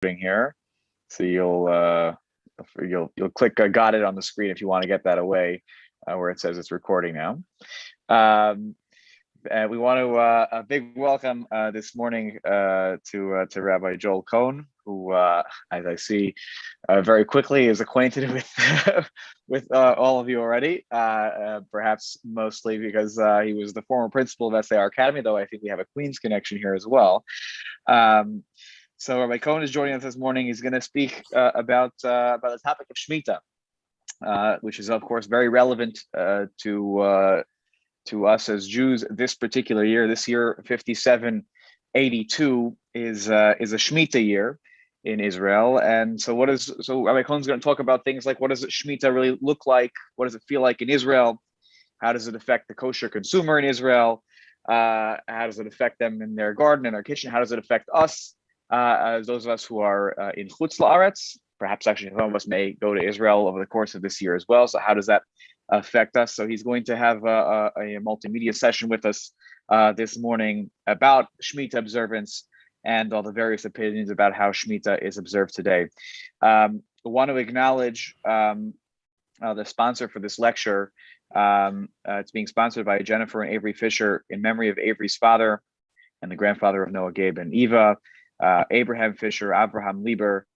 here, so you'll click got it on the screen if you want to get that away, where it says it's recording now. We want to a big welcome this morning to Rabbi Joel Cohn, who, as I see, very quickly is acquainted with all of you already. Perhaps mostly because he was the former principal of SAR Academy, though I think we have a Queens connection here as well. So Rabbi Cohn is joining us this morning. He's going to speak about the topic of Shmitta, which is of course very relevant to us as Jews this particular year. This year, 5782 is a Shmitta year in Israel. And so Rabbi Cohn's going to talk about things like, what does Shmitta really look like? What does it feel like in Israel? How does it affect the kosher consumer in Israel? How does it affect them in their garden, in their kitchen? How does it affect us, as those of us who are in Chutz La'aretz? Perhaps actually some of us may go to Israel over the course of this year as well. So how does that affect us? So he's going to have a multimedia session with us this morning about Shmitta observance and all the various opinions about how Shmitta is observed today. I want to acknowledge the sponsor for this lecture. It's being sponsored by Jennifer and Avery Fisher in memory of Avery's father and the grandfather of Noah, Gabe, and Eva, Abraham Fisher, Abraham Lieber,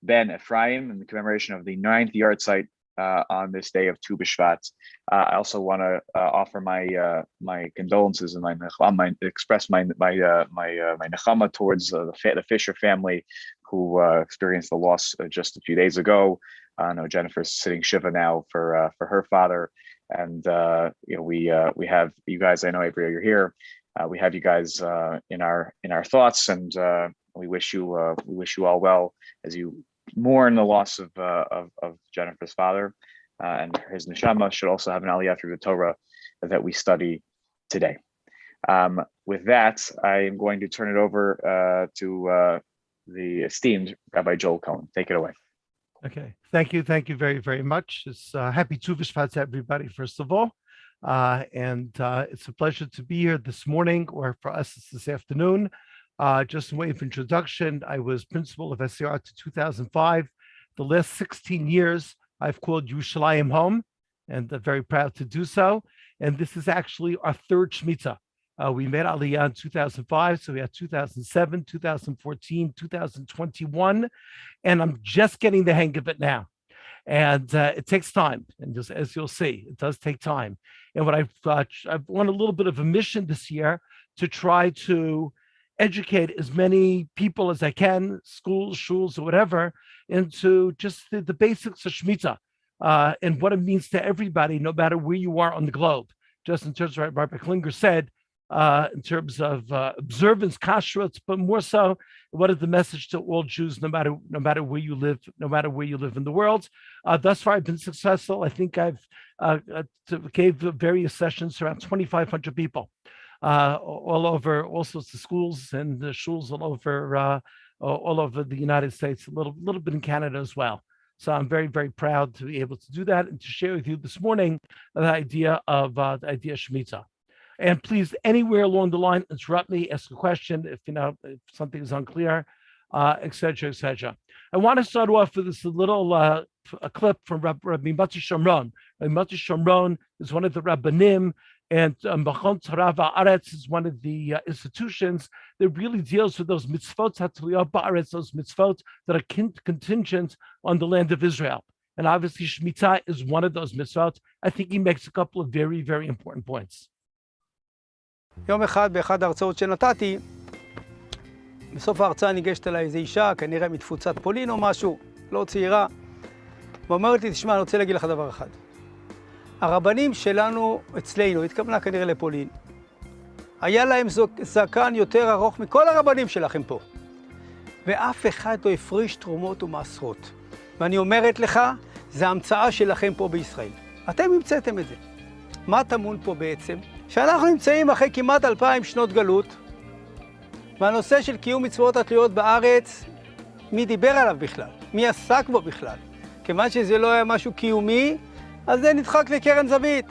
Ben Ephraim, in the commemoration of the 9th yard site on this day of Tu B'Shvat. I also want to offer my condolences and express my nechama towards the Fisher family, who experienced the loss just a few days ago. I know Jennifer's sitting shiva now for her father, and we have you guys. I know Avery, you're here. We have you guys in our thoughts, and we wish you all well as you mourn the loss of Jennifer's father, and his neshama should also have an aliyah through the Torah that we study today. With that, I am going to turn it over to the esteemed Rabbi Joel Cohn. Take it away. Okay, thank you very, very much. It's happy Tu B'Shvat to everybody, first of all. And it's a pleasure to be here this morning, or for us, it's this afternoon. Just in way of introduction, I was principal of SAR to 2005. The last 16 years, I've called Yerushalayim home, and I'm very proud to do so. And this is actually our third Shmitta. We made Aliyah in 2005, so we had 2007, 2014, 2021, and I'm just getting the hang of it now. And it takes time, and just as you'll see, it does take time. And what I've won a little bit of a mission this year to try to educate as many people as I can, schools, shuls, or whatever, into just the basics of Shmitta and what it means to everybody, no matter where you are on the globe. Just in terms of what Rabbi Klinger said, in terms of observance, kashrut, but more so, what is the message to all Jews, no matter where you live, in the world. Thus far, I've been successful. I think I've gave various sessions to around 2,500 people. All over all sorts of schools and shuls all over the United States, a little bit in Canada as well. So I'm very, very proud to be able to do that and to share with you this morning the idea of Shmitta. And please, anywhere along the line, interrupt me, ask a question if something is unclear, etc., etc. I want to start off with this little a clip from Rabbi Mati Shomron. Rabbi Mati Shomron is one of the Rabbanim, and Cohn Haaretz is one of the institutions that really deals with those mitzvot, those mitzvot that are contingent on the land of Israel. And obviously, Shmitta is one of those mitzvot. I think he makes a couple of very, very important points. יום אחד באחד ההרצאות שנתתי, בסוף ההרצאה ניגשת אליי איזו אישה, כנראה מתפוצת פולין או משהו, לא צעירה, ואומרת לי, תשמע, אני רוצה להגיד לך דבר אחד. הרבנים שלנו אצלנו, התכוונה כנראה לפולין, היה להם זקן יותר ארוך מכל הרבנים שלכם פה. ואף אחד לא הפריש תרומות ומעשרות. ואני אומרת לך, זה המצאה שלכם פה בישראל. אתם המצאתם את זה. מה טמון פה בעצם? שאנחנו נמצאים אחרי כמעט 2000 שנות גלות, והנושא של קיום מצוות התלויות בארץ, מי דיבר עליו בכלל? מי עסק בו בכלל? כיוון שזה לא היה משהו קיומי, אז זה נדחק לקרן זווית.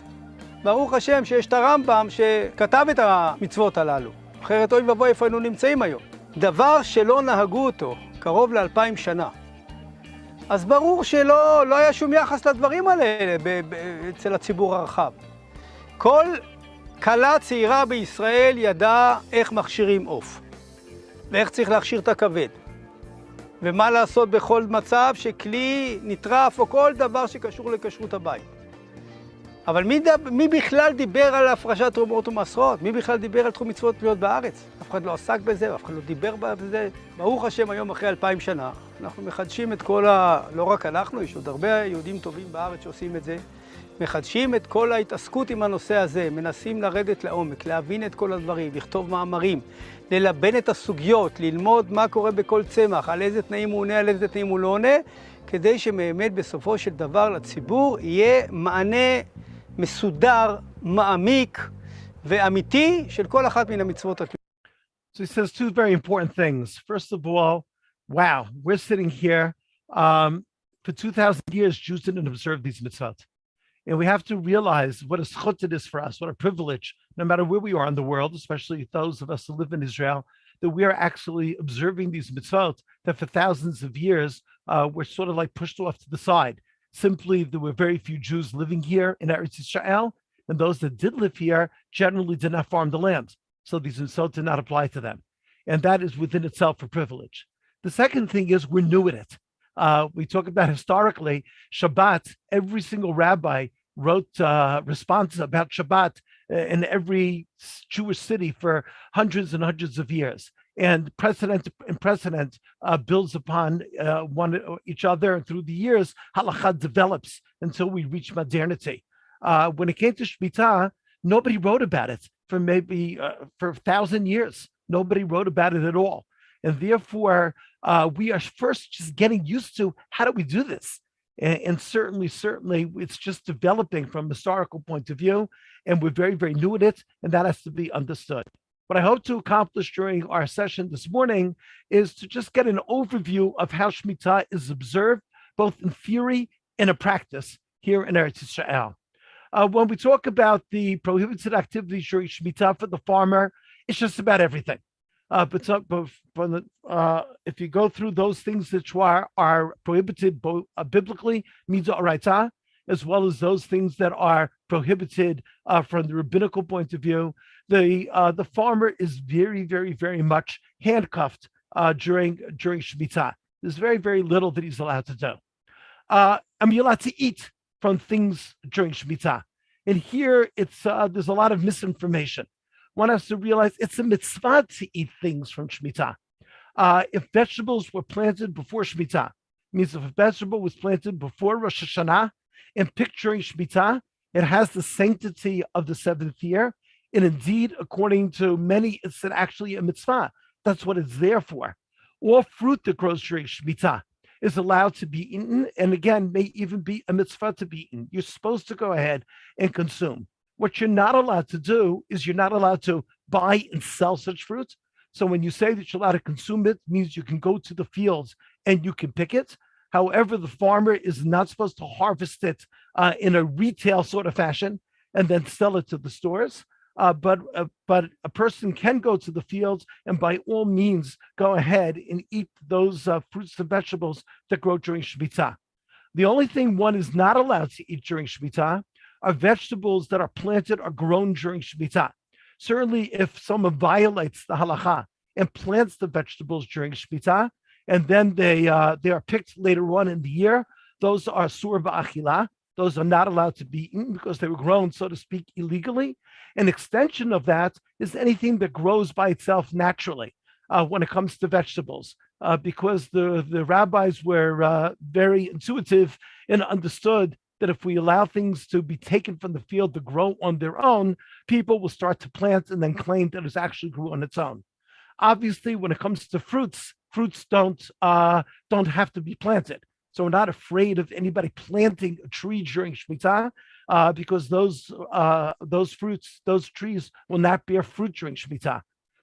ברוך השם שיש את הרמב"ם שכתב את המצוות הללו. אחרת אוי ואבוי איפה היינו נמצאים היום. דבר שלא נהגו אותו קרוב ל2000 שנה. אז ברור שלא היה שום יחס לדברים האלה אצל הציבור הרחב. כל כלה צעירה בישראל ידעה איך מכשירים עוף, ואיך צריך להכשיר את הכבד, ומה לעשות בכל מצב שכלי נטרף או כל דבר שקשור לכשרות הבית. אבל מי בכלל דיבר על הפרשת תרומות ומעשרות? מי בכלל דיבר על תחום מצוות תלויות בארץ? אף אחד לא עסק בזה, אף אחד לא דיבר בזה. ברוך השם, היום אחרי 2000 שנה, אנחנו מחדשים את כל לא רק אנחנו, יש עוד הרבה יהודים טובים בארץ שעושים את זה, מחדשים את כל ההתעסקות עם הנושא הזה, מנסים לרדת לעומק, להבין את כל הדברים, לכתוב מאמרים, ללבן את הסוגיות, ללמוד מה קורה בכל צמח, על איזה תנאים הוא עונה, על איזה תנאים הוא לא עונה, כדי שבאמת בסופו של דבר לציבור יהיה מענה מסודר, מעמיק ואמיתי של כל אחת מן המצוות. So he says two very important things. First of all, wow, we're sitting here. For 2,000 years, Jews didn't observe these mitzvot. And we have to realize what a zchut it is for us, what a privilege, no matter where we are in the world, especially those of us who live in Israel, that we are actually observing these mitzvot that for thousands of years were sort of like pushed off to the side. Simply, there were very few Jews living here in Eretz Yisrael, and those that did live here generally did not farm the land. So these mitzvot did not apply to them. And that is within itself a privilege. The second thing is we're new at it. We talk about historically, Shabbat, every single rabbi wrote responses about Shabbat in every Jewish city for hundreds and hundreds of years. And precedent builds upon each other, and through the years, halakha develops until we reach modernity. When it came to Shmitta, nobody wrote about it for maybe for 1,000 years. Nobody wrote about it at all. And therefore, we are first just getting used to how do we do this? And certainly, it's just developing from a historical point of view, and we're very, very new at it, and that has to be understood. What I hope to accomplish during our session this morning is to just get an overview of how Shmitta is observed, both in theory and in practice here in Eretz Yisrael. When we talk about the prohibited activities during Shmitta for the farmer, it's just about everything. But if you go through those things which are prohibited both biblically, midah oraita, as well as those things that are prohibited from the rabbinical point of view, the farmer is very, very, very much handcuffed during Shmitta. There's very, very little that he's allowed to do. You're allowed to eat from things during Shmitta. And here there's a lot of misinformation. One has to realize it's a mitzvah to eat things from Shmitta. If vegetables were planted before Shmitta, means if a vegetable was planted before Rosh Hashanah and picked during Shmitta, it has the sanctity of the seventh year. And indeed, according to many, it's actually a mitzvah. That's what it's there for. All fruit that grows during Shmitta is allowed to be eaten, and again, may even be a mitzvah to be eaten. You're supposed to go ahead and consume. What you're not allowed to do is you're not allowed to buy and sell such fruit. So when you say that you're allowed to consume it, means you can go to the fields and you can pick it. However, the farmer is not supposed to harvest it in a retail sort of fashion and then sell it to the stores. But a person can go to the fields and by all means go ahead and eat those fruits and vegetables that grow during Shmitta. The only thing one is not allowed to eat during Shmitta are vegetables that are planted or grown during Shmitta. Certainly, if someone violates the halacha and plants the vegetables during Shmitta, and then they are picked later on in the year, those are sur ba'achila. Those are not allowed to be eaten because they were grown, so to speak, illegally. An extension of that is anything that grows by itself naturally when it comes to vegetables, because the rabbis were very intuitive and understood that if we allow things to be taken from the field to grow on their own, people will start to plant and then claim that it actually grew on its own. Obviously, when it comes to fruits don't have to be planted. So we're not afraid of anybody planting a tree during Shmitta because those trees will not bear fruit during Shmitta.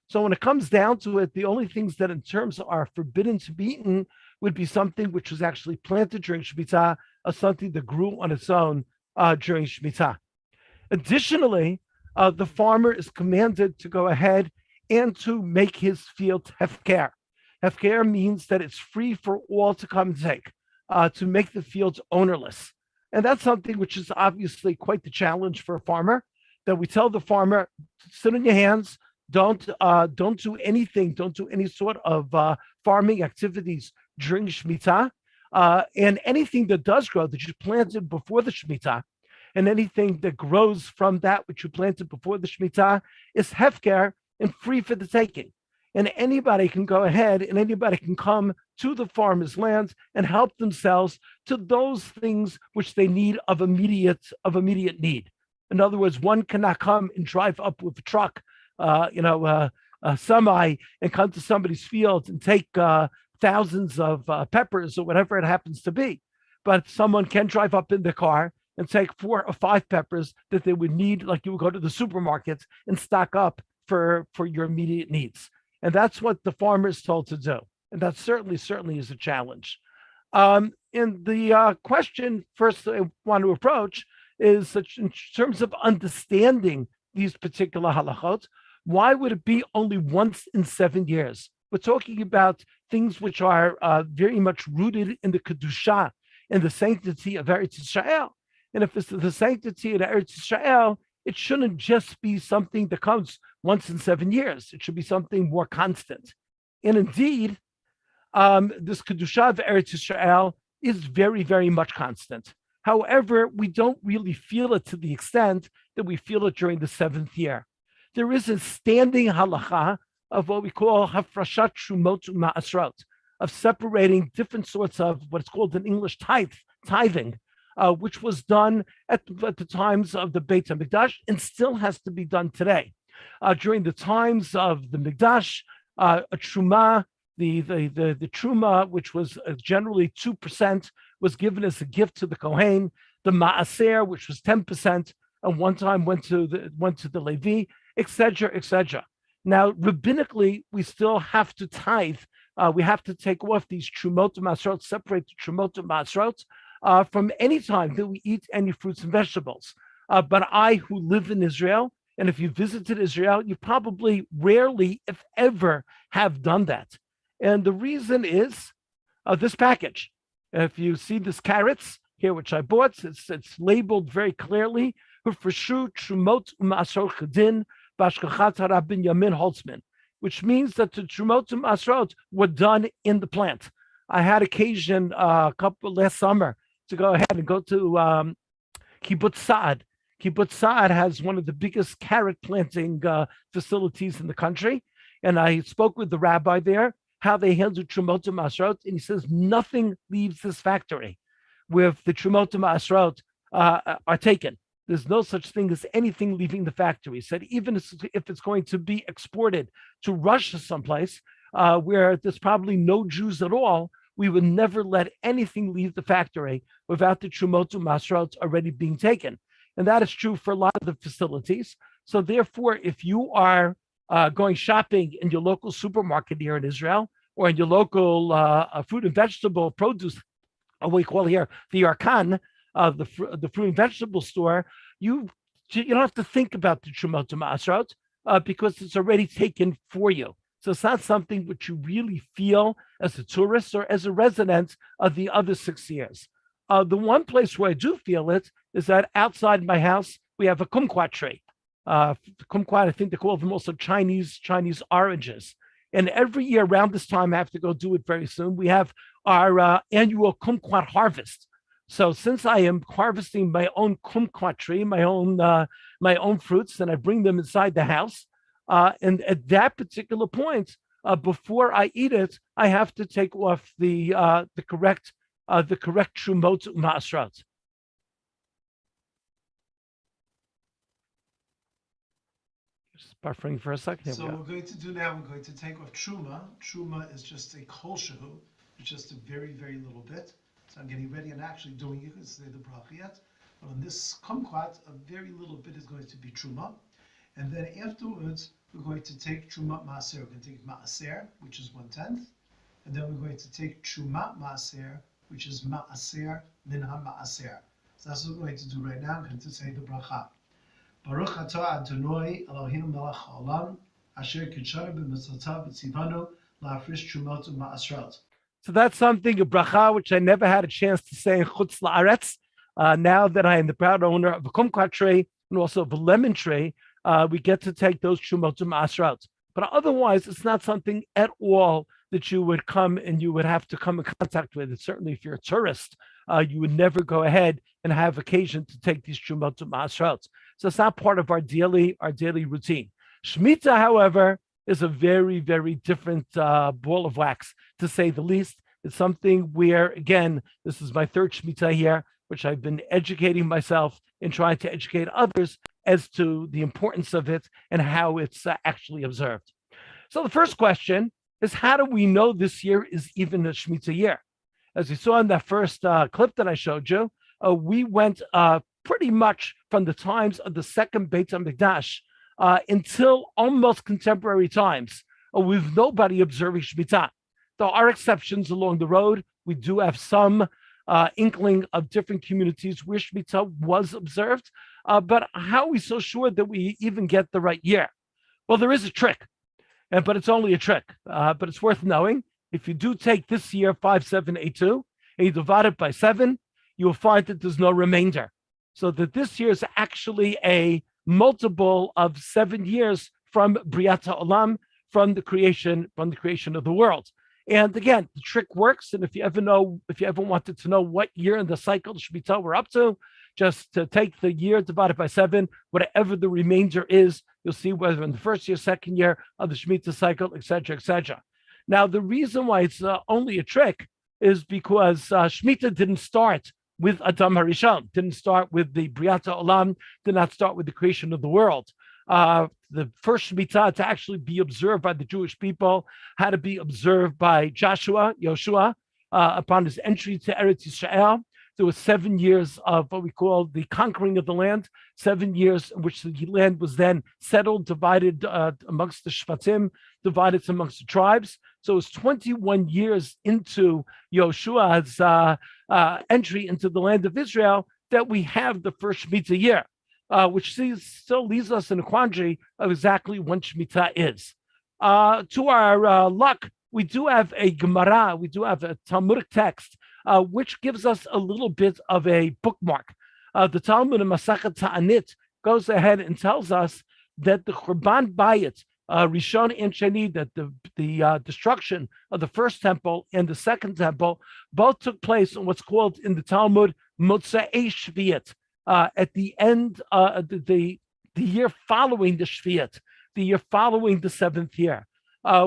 So when it comes down to it, the only things that in terms are forbidden to be eaten would be something which was actually planted during Shmitta or something that grew on its own during Shmitta. Additionally, the farmer is commanded to go ahead and to make his field hefker. Hefker means that it's free for all to come and take, to make the fields ownerless. And that's something which is obviously quite the challenge for a farmer, that we tell the farmer, sit on your hands, don't do anything, don't do any sort of farming activities during Shmitta, and anything that does grow that you planted before the Shmitta, and anything that grows from that which you planted before the Shmitta is hefker and free for the taking. And anybody can go ahead and anybody can come to the farmer's lands and help themselves to those things which they need of immediate need. In other words, one cannot come and drive up with a truck, a semi, and come to somebody's fields and take thousands of peppers or whatever it happens to be. But someone can drive up in their car and take 4 or 5 peppers that they would need, like you would go to the supermarkets and stock up for your immediate needs. And that's what the farmer is told to do. And that certainly is a challenge. And the question first I want to approach is in terms of understanding these particular halachot, why would it be only once in 7 years? We're talking about things which are very much rooted in the kedusha, in the sanctity of Eretz Yisrael. And if it's the sanctity of Eretz Yisrael, it shouldn't just be something that comes once in 7 years. It should be something more constant. And indeed, this kedusha of Eretz Yisrael is very, very much constant. However, we don't really feel it to the extent that we feel it during the 7th year. There is a standing halacha of what we call hafrashat shumot ma'asrot, of separating different sorts of what's called in English tithing, which was done at the times of the Beit HaMikdash and still has to be done today. During the times of the Mikdash, a truma, the truma, which was generally 2%, was given as a gift to the Cohn. The maaser, which was 10%, and one time went to the Levi, etc., etc. Now, rabbinically, we still have to tithe. We have to take off these trumot masrot, separate the trumot masrot from any time that we eat any fruits and vegetables. But I, who live in Israel, and if you visited Israel, you probably rarely, if ever, have done that. And the reason is this package. If you see this carrots here, which I bought, it's labeled very clearly, Trumot Masrot Chedin, Bashkachat Rabin Yamin Holtzman, which means that the Trumot Masrot were done in the plant. I had occasion last summer to go ahead and go to Kibbutz Saad. Kibbutz Saad has one of the biggest carrot planting facilities in the country. And I spoke with the rabbi there, how they handle Trumot Masrot, and he says nothing leaves this factory with the Trumot Masrot are taken. There's no such thing as anything leaving the factory. He said even if it's going to be exported to Russia someplace where there's probably no Jews at all, we would never let anything leave the factory without the Trumot Masrot already being taken. And that is true for a lot of the facilities. So therefore, if you are going shopping in your local supermarket here in Israel, or in your local fruit and vegetable produce, what we call here the Yarkan, the fruit and vegetable store, you don't have to think about the Trumot Masrot because it's already taken for you. So it's not something which you really feel as a tourist or as a resident of the other 6 years. The one place where I do feel it is that outside my house, we have a kumquat tree. Kumquat, I think they call them also Chinese oranges. And every year around this time, I have to go do it very soon, we have our annual kumquat harvest. So since I am harvesting my own kumquat tree, my own fruits, and I bring them inside the house, and at that particular point, before I eat it, I have to take off the correct Trumot Masrot. Just buffering for a second. So we're going to do now, we're going to take off truma. Truma is just a kol shehu. It's just a very, very little bit. So I'm getting ready and actually doing it because they the bracha yet. But on this kumquat, a very little bit is going to be truma. And then afterwards, we're going to take truma maaser. We're going to take maaser, which is 1/10. And then we're going to take truma maaser, which is maaser minha maaser. So that's what we're going to do right now. I'm going to say the bracha. Baruch atah Adonai Eloheinu melech haolam, asher kitshanu b'mitzvotav v'tzivanu lafrish trumot ma'asrot. So that's something, a bracha, which I never had a chance to say in Chutz La'aretz. Now that I am the proud owner of a kumquat tree and also of a lemon tree, we get to take those trumot ma'asrot. But otherwise, it's not something at all that you would come and you would have to come in contact with. And certainly, if you're a tourist, you would never go ahead and have occasion to take these trumot ma'asrot. So it's not part of our daily routine. Shmita, however, is a very, very different ball of wax, to say the least. It's something where, again, this is my third Shmita here, which I've been educating myself and trying to educate others as to the importance of it and how it's actually observed. So the first question is, how do we know this year is even a Shmita year? As you saw in that first clip that I showed you, we went pretty much from the times of the second Beit HaMikdash until almost contemporary times with nobody observing Shmita. There are exceptions along the road. We do have some inkling of different communities where Shmita was observed, but how are we so sure that we even get the right year? Well, there is a trick, but it's only a trick, but it's worth knowing. If you do take this year, 5782, and you divide it by 7, you will find that there's no remainder. So that this year is actually a multiple of 7 years from Briat HaOlam, from the creation of the world. And again, the trick works. And if you ever wanted to know what year in the cycle of Shmita we're up to, just to take the year divided by 7, whatever the remainder is, you'll see whether in the first year, second year of the Shmita cycle, etc., etc. Now, the reason why it's only a trick is because Shmita didn't start with Adam Harishon, didn't start with the Briat HaOlam, did not start with the creation of the world. The first Shmita to actually be observed by the Jewish people had to be observed by Yoshua, upon his entry to Eretz Yisrael. There was 7 years of what we call the conquering of the land, 7 years in which the land was then settled, divided amongst the Shvatim, divided amongst the tribes. So it was 21 years into Yoshua's entry into the land of Israel that we have the first Shemitah year, which still leaves us in a quandary of exactly when Shemitah is. To our luck, we do have a Gemara, we do have a Talmudic text, which gives us a little bit of a bookmark. The Talmud in Masachet Ta'anit goes ahead and tells us that the Churban Bayit, Rishon and Sheni, that the destruction of the first temple and the second temple both took place in what's called in the Talmud Motzei Shviat, at the end the year following the Shviat, the year following the 7th year,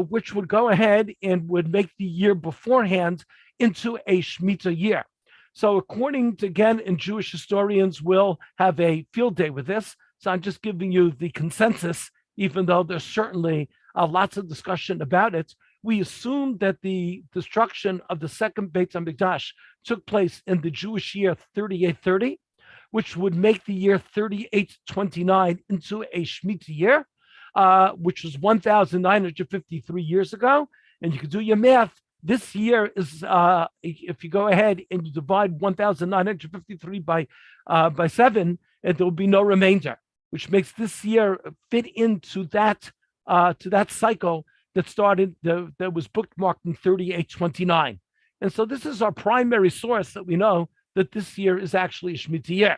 which would go ahead and would make the year beforehand into a Shemitah year. So according to, again, and Jewish historians will have a field day with this. So I'm just giving you the consensus, even though there's certainly lots of discussion about it. We assume that the destruction of the second Beit HaMikdash took place in the Jewish year 3830, which would make the year 3829 into a Shemitah year, which was 1,953 years ago. And you can do your math. This year is, if you go ahead and you divide 1,953 by 7, and there will be no remainder, which makes this year fit into that cycle that started, that was bookmarked in 3829. And so this is our primary source that we know that this year is actually a Shemitah year.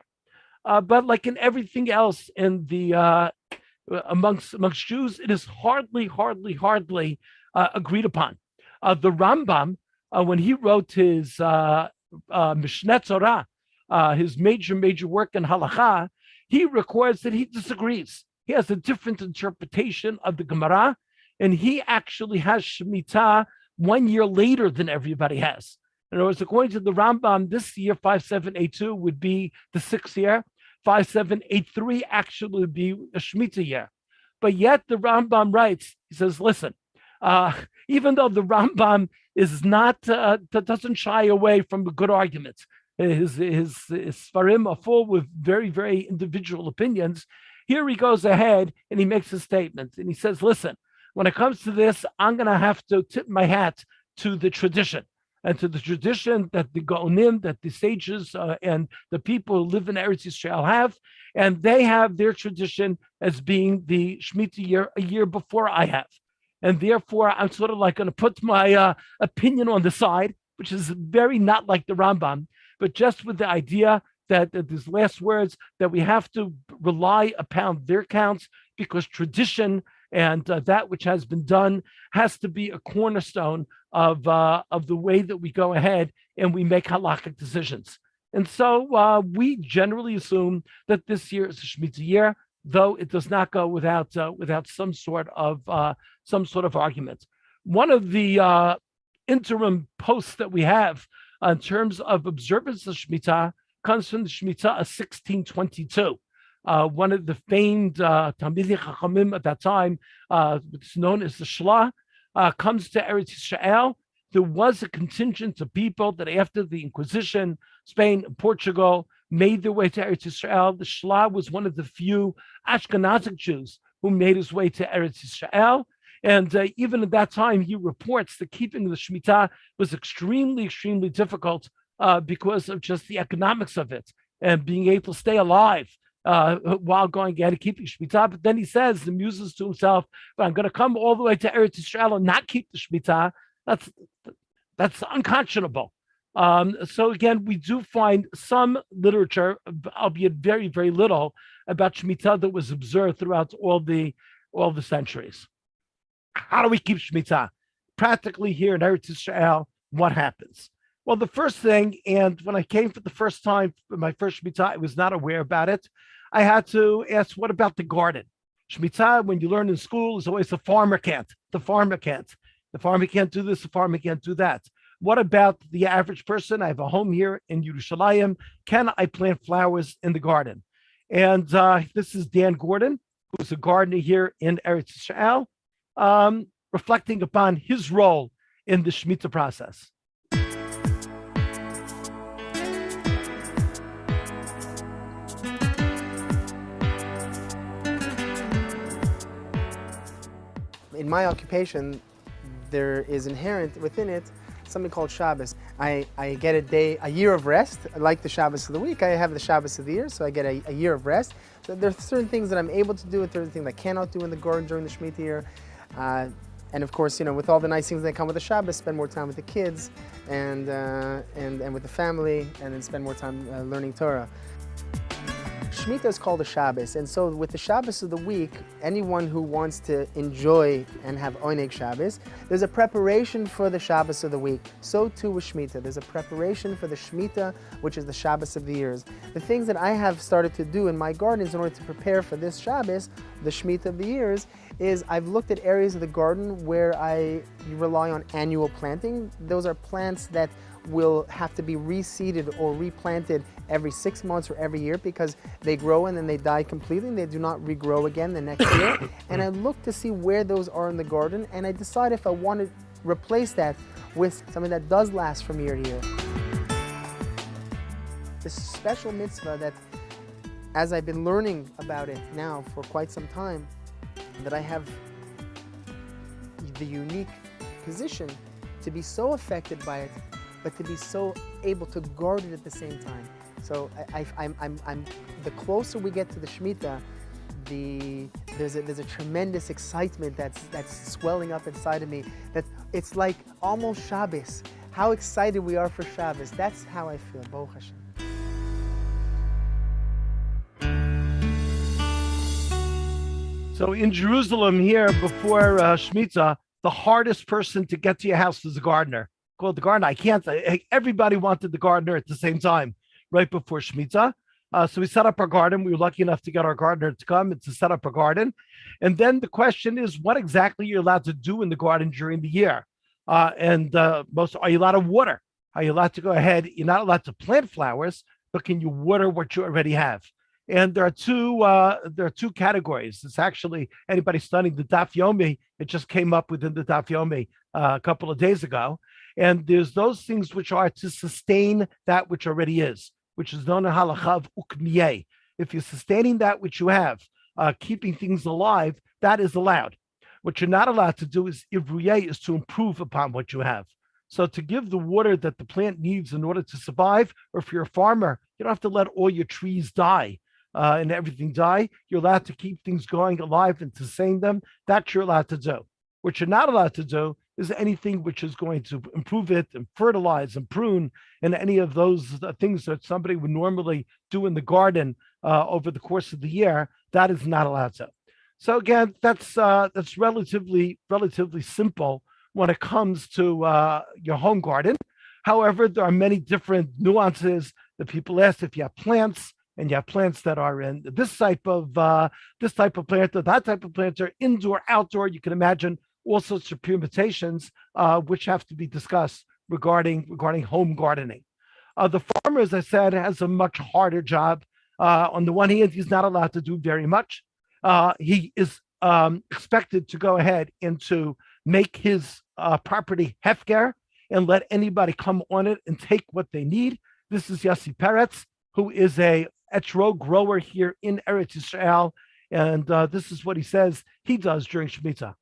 But like in everything else in the amongst Jews, it is hardly agreed upon. The Rambam, when he wrote his Mishneh Torah, his major work in Halacha, he records that he disagrees. He has a different interpretation of the Gemara, and he actually has Shemitah 1 year later than everybody has. In other words, according to the Rambam, this year, 5782, would be the 6th year. 5783 actually would be a Shemitah year. But yet the Rambam writes, he says, listen, even though the Rambam is not, doesn't shy away from a good argument, his Sfarim are full with very individual opinions. Here he goes ahead and he makes a statement and he says, listen, when it comes to this, I'm going to have to tip my hat to the tradition, and to the tradition that the Gaonim, that the sages and the people who live in Eretz Yisrael have, and they have their tradition as being the Shemitah year a year before I have. And therefore, I'm sort of like going to put my opinion on the side, which is very not like the Rambam, but just with the idea that these last words, that we have to rely upon their counts, because tradition and that which has been done has to be a cornerstone of the way that we go ahead and we make halakhic decisions. And so we generally assume that this year is a Shemitah year, though it does not go without some sort of argument. One of the interim posts that we have in terms of observance of Shemitah comes from the Shmitta of 1622. One of the famed Talmidei Chachamim at that time, which is known as the Shla, comes to Eretz Yisrael. There was a contingent of people that after the Inquisition, Spain and Portugal made their way to Eretz Yisrael. The Shla was one of the few Ashkenazic Jews who made his way to Eretz Yisrael. And even at that time, he reports the keeping of the Shemitah was extremely, extremely difficult because of just the economics of it and being able to stay alive while going ahead and keeping Shemitah. But then he says, he muses to himself, but I'm going to come all the way to Eretz Yisrael and not keep the Shemitah. That's unconscionable. So again, we do find some literature, albeit very, very little, about Shemitah that was observed throughout all the centuries. How do we keep Shemitah? Practically here in Eretz Yisrael, what happens? Well, the first thing, and when I came for the first time for my first Shemitah, I was not aware about it. I had to ask, what about the garden? Shemitah, when you learn in school, is always the farmer can't. The farmer can't. The farmer can't do this. The farmer can't do that. What about the average person? I have a home here in Yerushalayim. Can I plant flowers in the garden? And this is Dan Gordon, who's a gardener here in Eretz Yisrael, reflecting upon his role in the Shemitah process. In my occupation, there is inherent within it something called Shabbos. I get a year of rest. Like the Shabbos of the week, I have the Shabbos of the year, so I get a year of rest. So there are certain things that I'm able to do, and certain things I cannot do in the garden during the Shemitah year. And of course, with all the nice things that come with the Shabbos, spend more time with the kids and with the family, and then spend more time learning Torah. Shmitta is called a Shabbos, and so with the Shabbos of the week, anyone who wants to enjoy and have Oneg Shabbos, there's a preparation for the Shabbos of the week. So too with Shmitta. There's a preparation for the Shmitta, which is the Shabbos of the years. The things that I have started to do in my gardens in order to prepare for this Shabbos, the Shmitta of the years, is I've looked at areas of the garden where I rely on annual planting. Those are plants that will have to be reseeded or replanted every 6 months or every year because they grow and then they die completely and they do not regrow again the next year. And I look to see where those are in the garden, and I decide if I want to replace that with something that does last from year to year. This special mitzvah that, as I've been learning about it now for quite some time, that I have the unique position to be so affected by it, but to be so able to guard it at the same time. So I'm the closer we get to the Shemitah, there's a tremendous excitement that's swelling up inside of me. That it's like almost Shabbos. How excited we are for Shabbos. That's how I feel. Baruch Hashem. So in Jerusalem here before Shemitah, the hardest person to get to your house was the gardener. Called the gardener. Everybody wanted the gardener at the same time, right before Shmitta. So we set up our garden. We were lucky enough to get our gardener to come and to set up our garden. And then the question is, what exactly you're allowed to do in the garden during the year? Are you allowed to water? Are you allowed to go ahead? You're not allowed to plant flowers, but can you water what you already have? And there are two categories. It's actually anybody studying the Daf Yomi. It just came up within the Daf Yomi a couple of days ago. And there's those things which are to sustain that which already is, which is known as halacha of ukmiyeh. If you're sustaining that which you have, keeping things alive, that is allowed. What you're not allowed to do is ivruyeh, is to improve upon what you have. So to give the water that the plant needs in order to survive, or if you're a farmer, you don't have to let all your trees die and everything die. You're allowed to keep things going alive and to sustain them. That you're allowed to do. What you're not allowed to do is anything which is going to improve it and fertilize and prune and any of those things that somebody would normally do in the garden over the course of the year. That is not allowed to. So again, that's relatively simple when it comes to your home garden. However, there are many different nuances that people ask if you have plants and you have plants that are in this type of plant or that type of plant, or indoor, outdoor. You can imagine all sorts of permutations which have to be discussed regarding home gardening. The farmer, as I said, has a much harder job. On the one hand, he's not allowed to do very much. He is expected to go ahead and to make his property hefker and let anybody come on it and take what they need. This is Yossi Peretz, who is a etrog grower here in Eretz Yisrael, and this is what he says he does during Shmitta.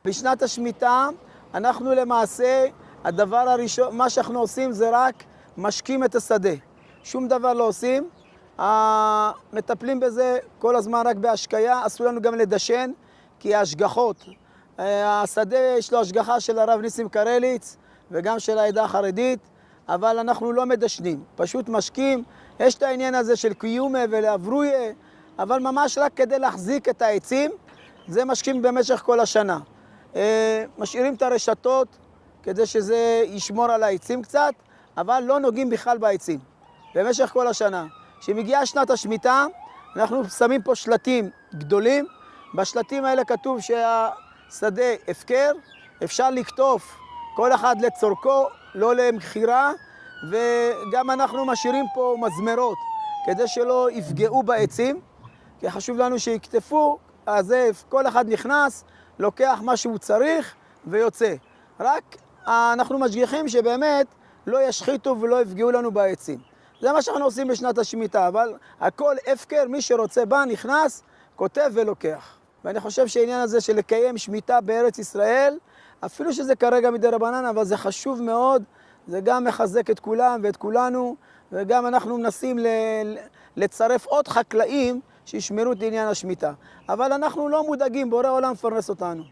בשנת השמיטה אנחנו למעשה, הדבר הראשון, מה שאנחנו עושים זה רק משקים את השדה. שום דבר לא עושים. מטפלים בזה כל הזמן רק בהשקיה, אסור לנו גם לדשן, כי ההשגחות, השדה יש לו השגחה של הרב ניסים קרליץ וגם של העדה החרדית, אבל אנחנו לא מדשנים, פשוט משקים. יש את העניין הזה של קיומה ולעברויה, אבל ממש רק כדי להחזיק את העצים, זה משקים במשך כל השנה. משאירים את הרשתות כדי שזה ישמור על העצים קצת, אבל לא נוגעים בכלל בעצים, במשך כל השנה. כשמגיעה שנת השמיטה, אנחנו שמים פה שלטים גדולים. בשלטים האלה כתוב שהשדה הפקר, אפשר לקטוף כל אחד לצורכו, לא למכירה, וגם אנחנו משאירים פה מזמרות, כדי שלא יפגעו בעצים, כי חשוב לנו שיקטפו, אז כל אחד נכנס, לוקח מה שהוא צריך ויוצא. רק אנחנו משגיחים שבאמת לא ישחיתו ולא יפגעו לנו בעצים. זה מה שאנחנו עושים בשנת השמיטה, אבל הכל הפקר, מי שרוצה בא, נכנס, כותב ולוקח. ואני חושב שהעניין הזה של לקיים שמיטה בארץ ישראל, אפילו שזה כרגע מדי רבנן, אבל זה חשוב מאוד, זה גם מחזק את כולם ואת כולנו, וגם אנחנו מנסים לצרף עוד חקלאים שישמרו את עניין השמיטה. אבל אנחנו לא מודאגים, בורא עולם מפרנס אותנו.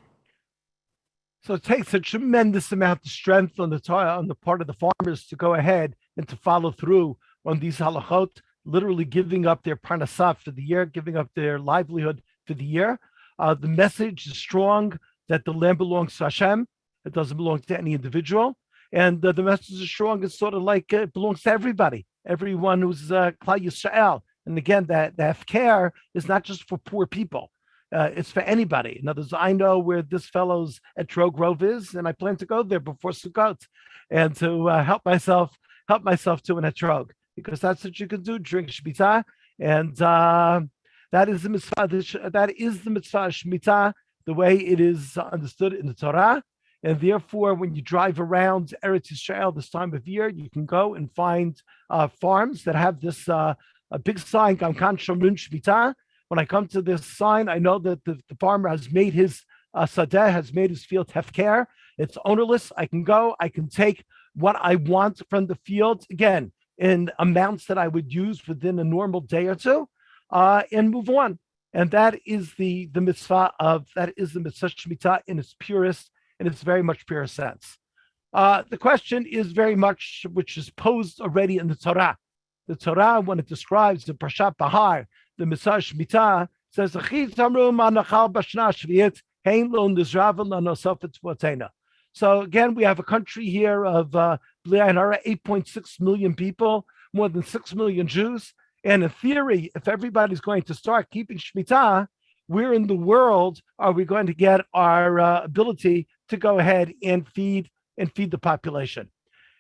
So it takes a tremendous amount of strength on the part of the farmers to go ahead and to follow through on these halachot, literally giving up their parnassah for the year, giving up their livelihood for the year. The message is strong that the land belongs to Hashem. It doesn't belong to any individual. And the message is strong. It's sort of like it belongs to everybody, everyone who's Klal Yisrael. And again, that hefker is not just for poor people. It's for anybody. In other words, I know where this fellow's etrog grove is, and I plan to go there before Sukkot and to help myself to an etrog, because that's what you can do during Shmita. And that is the mitzvah. That is the mitzvah of Shmita, the way it is understood in the Torah. And therefore, when you drive around Eretz Yisrael this time of year, you can go and find farms that have this a big sign, Kamkan Shomrin Shmita. When I come to this sign, I know that the farmer has made his sadeh, has made his field hefker. It's ownerless. I can go, I can take what I want from the field, again, in amounts that I would use within a normal day or two, and move on. And that is the mitzvah Shmita in its purest, in its very much pure sense. The question is very much, which is posed already in the Torah. The Torah, when it describes the Parshat Bahar, the mitzvah Shmita, says, so again, we have a country here of 8.6 million people, more than 6 million Jews. And in theory, if everybody's going to start keeping Shmita, where in the world are we going to get our ability to go ahead and feed the population?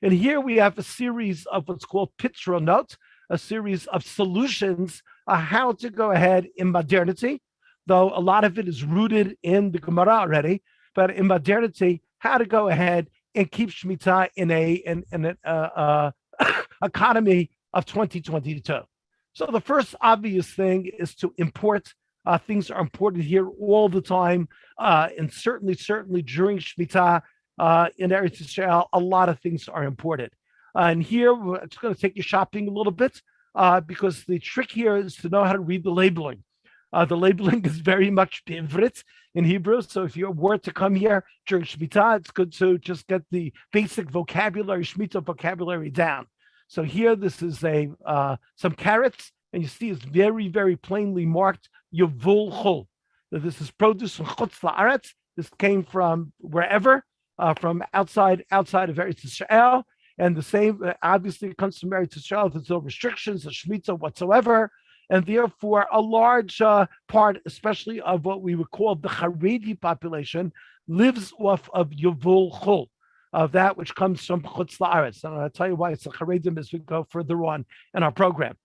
And here we have a series of what's called pitronot, a series of solutions on how to go ahead in modernity, though a lot of it is rooted in the Gemara already, but in modernity, how to go ahead and keep Shmita in an economy of 2022. So the first obvious thing is to import. Things are imported here all the time, and certainly during Shmita in Eretz Yisrael, a lot of things are imported. And here, it's going to take you shopping a little bit, because the trick here is to know how to read the labeling. The labeling is very much Ivrit in Hebrew. So if you were to come here during Shmita, it's good to just get the basic vocabulary, Shmita vocabulary down. So here, this is some carrots, and you see it's very, very plainly marked Yavul Chol. This is produce from Chutz La'aretz. This came from wherever, from outside of Eretz Yisrael. And the same, obviously, it comes from Eretz Yisrael. There's no restrictions, no Shmita whatsoever. And therefore, a large part, especially of what we would call the Haredi population, lives off of Yavul Chol, of that which comes from Chutz La'aretz. And I'll tell you why it's a Haredim as we go further on in our program.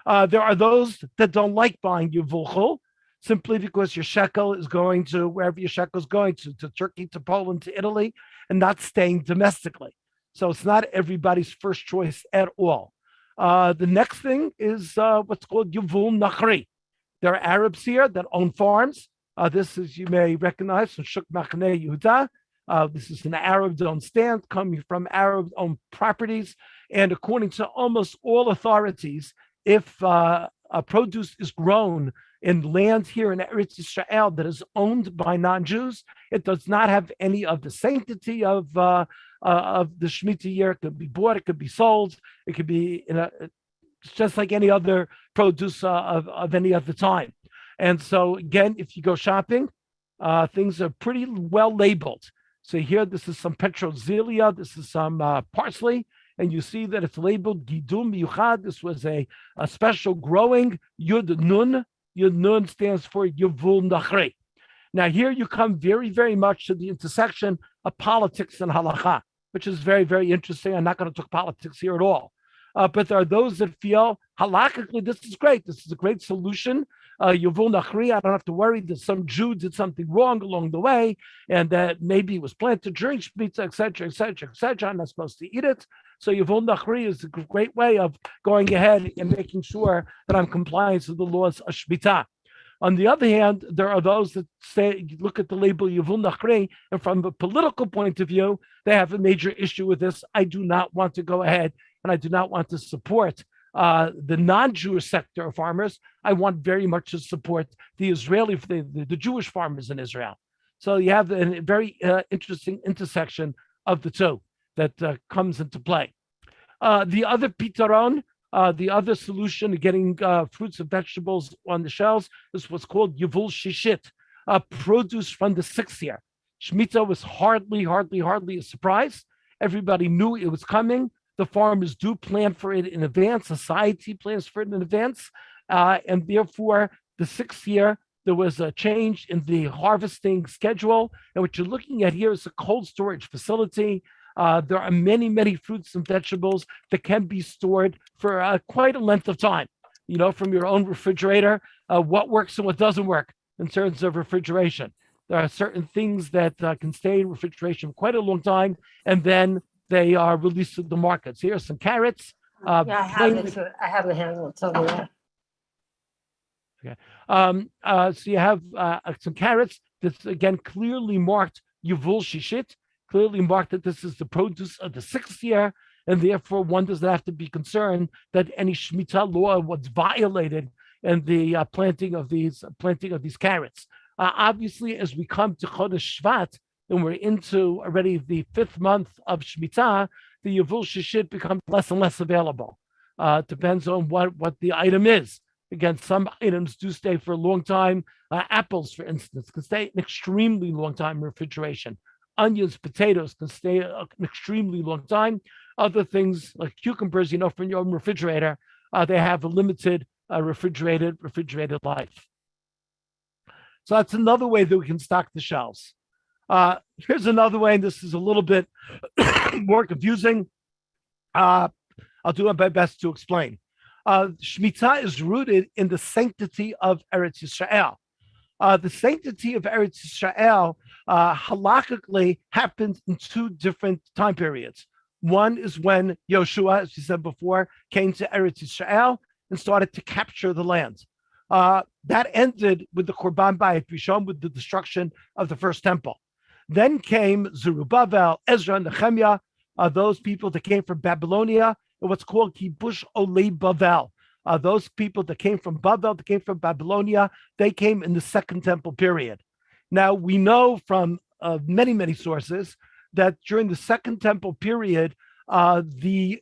There are those that don't like buying Yavul Chol, simply because your shekel is going to wherever your shekel is going to Turkey, to Poland, to Italy, and not staying domestically. So it's not everybody's first choice at all. The next thing is what's called Yavul Nachri. There are Arabs here that own farms. This is, you may recognize, from Shuk Machaneh Yehuda. This is an Arab-owned stand coming from Arab-owned properties. And according to almost all authorities, if produce is grown in land here in Eretz Yisrael that is owned by non-Jews, it does not have any of the sanctity of the Shemitah year. It could be bought, it could be sold, it could be it's just like any other produce of any other time. And so again, if you go shopping, things are pretty well labeled. So here, this is some petrozelia, this is some parsley, and you see that it's labeled Gidum Yuchad. This was a special growing Yud Nun. Yud Nun stands for Yavul Nachri. Now here you come very, very much to the intersection of politics and halacha, which is very, very interesting. I'm not going to talk politics here at all. But there are those that feel halachically this is great. This is a great solution. Yavul Nachri, I don't have to worry that some Jew did something wrong along the way, and that maybe it was planted during Shmita, etc., etc., etc. I'm not supposed to eat it. So Yavul Nachri is a great way of going ahead and making sure that I'm compliant with the laws of Shmita. On the other hand, there are those that say, look at the label Yavul Nachri, and from a political point of view, they have a major issue with this. I do not want to go ahead, and I do not want to support the non-Jewish sector of farmers. I want very much to support the Israeli, the Jewish farmers in Israel. So you have a very interesting intersection of the two that comes into play. The other pitaron, the other solution to getting fruits and vegetables on the shelves is what's called Yavul Shishit, produce from the 6th year. Shmita was hardly a surprise. Everybody knew it was coming. The farmers do plan for it in advance. Society plans for it in advance. And therefore, the 6th year, there was a change in the harvesting schedule. And what you're looking at here is a cold storage facility. There are many, many fruits and vegetables that can be stored for quite a length of time. You know, from your own refrigerator, what works and what doesn't work in terms of refrigeration. There are certain things that can stay in refrigeration for quite a long time, and then they are released to the markets. Here are some carrots. I have the handle. Tell me that. Okay. So you have some carrots that's, again, clearly marked Yavul Shishit, clearly marked that this is the produce of the 6th year, and therefore one doesn't have to be concerned that any Shemitah law was violated in the planting of these carrots. Obviously, as we come to Chodesh Shvat, and we're into already the 5th month of Shemitah, the Yavul Shishit becomes less and less available. Depends on what the item is. Again, some items do stay for a long time. Apples, for instance, can stay an extremely long time in refrigeration. Onions, potatoes can stay an extremely long time. Other things like cucumbers, you know, from your own refrigerator, they have a limited refrigerated life. So that's another way that we can stock the shelves. Here's another way, and this is a little bit more confusing. I'll do my best to explain. Shmita is rooted in the sanctity of Eretz Yisrael. The sanctity of Eretz Yisrael halakhically happens in 2 different time periods. One is when Yoshua, as we said before, came to Eretz Yisrael and started to capture the land. That ended with the Korban Bayit Rishon, with the destruction of the first temple. Then came Zerubbabel, Ezra, Nehemiah, those people that came from Babylonia, and what's called Kibush Olei Bavel. those people that came from Babel, that came from Babylonia, they came in the Second Temple period. Now, we know from many, many sources that during the Second Temple period, the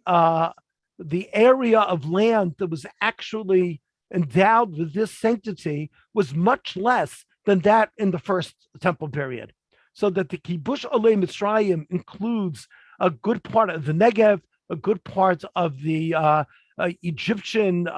area of land that was actually endowed with this sanctity was much less than that in the First Temple period. So that the Kibush Olei Mitzrayim includes a good part of the Negev, a good part of the Egyptian